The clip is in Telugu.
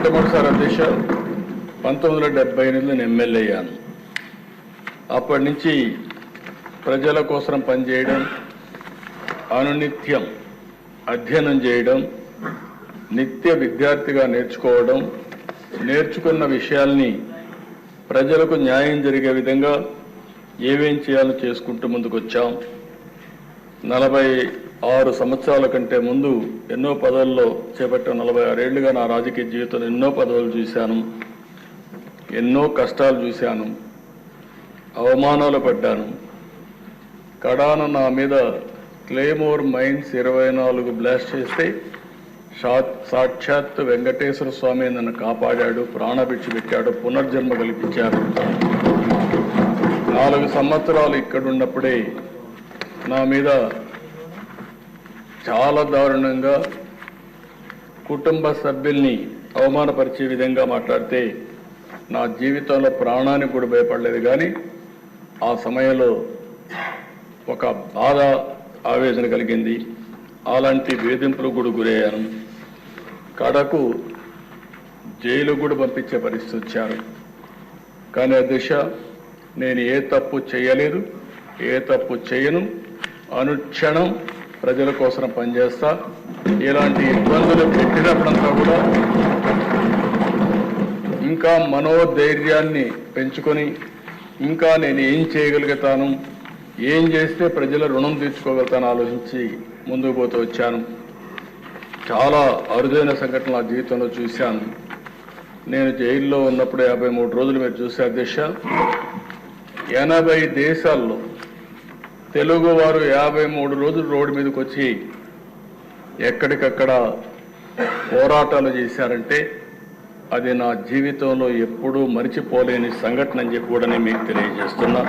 మొట్టమొదటిసారి అధ్యక్ష 1978 నేను ఎమ్మెల్యే అయ్యాను. అప్పటి నుంచి ప్రజల కోసం పనిచేయడం, అనునిత్యం అధ్యయనం చేయడం, నిత్య విద్యార్థిగా నేర్చుకోవడం, నేర్చుకున్న విషయాల్ని ప్రజలకు న్యాయం జరిగే విధంగా ఏమేం చేయాలో చేసుకుంటూ ముందుకు వచ్చాం. 46 సంవత్సరాల కంటే ముందు ఎన్నో పదవుల్లో చేపట్టిన 46 ఏళ్లుగా నా రాజకీయ జీవితంలో ఎన్నో పదవులు చూశాను, ఎన్నో కష్టాలు చూశాను, అవమానాలు పడ్డాను. కడాన నా మీద క్లేమోర్ మైన్స్ 24 బ్లాస్ట్ చేస్తే సాక్షాత్ వెంకటేశ్వర స్వామి నన్ను కాపాడాడు, ప్రాణభిక్ష పెట్టాడు, పునర్జన్మ కల్పించారు. 4 సంవత్సరాలు ఇక్కడున్నప్పుడే నా మీద చాలా దారుణంగా కుటుంబ సభ్యుల్ని అవమానపరిచే విధంగా మాట్లాడితే నా జీవితంలో ప్రాణానికి కూడా భయపడలేదు. కానీ ఆ సమయంలో ఒక బాధ, ఆవేదన కలిగింది. అలాంటి వేధింపులు కూడా గురయ్యాను. కడకు జైలు కూడా పంపించే పరిస్థితి వచ్చారు. కానీ ఆ దిశ నేను ఏ తప్పు చేయలేదు, ఏ తప్పు చేయను. అనుక్షణం ప్రజల కోసం పనిచేస్తా. ఇలాంటి ఇబ్బందులు పెట్టినప్పుడంతా కూడా ఇంకా మనోధైర్యాన్ని పెంచుకొని ఇంకా నేను ఏం చేయగలుగుతాను, ఏం చేస్తే ప్రజల రుణం తీర్చుకోగలుగుతాను ఆలోచించి ముందుకు పోతూ వచ్చాను. చాలా అరుదైన సంఘటన నా జీవితంలో చూశాను. నేను జైల్లో ఉన్నప్పుడు 53 రోజులు మీరు చూసే అధ్యక్ష, 80 దేశాల్లో తెలుగు వారు 53 రోజులు రోడ్డు మీదకి వచ్చి ఎక్కడికక్కడ పోరాటాలు చేశారంటే అది నా జీవితంలో ఎప్పుడూ మరిచిపోలేని సంఘటన అని చెప్పి కూడా నేను మీకు తెలియజేస్తున్నా.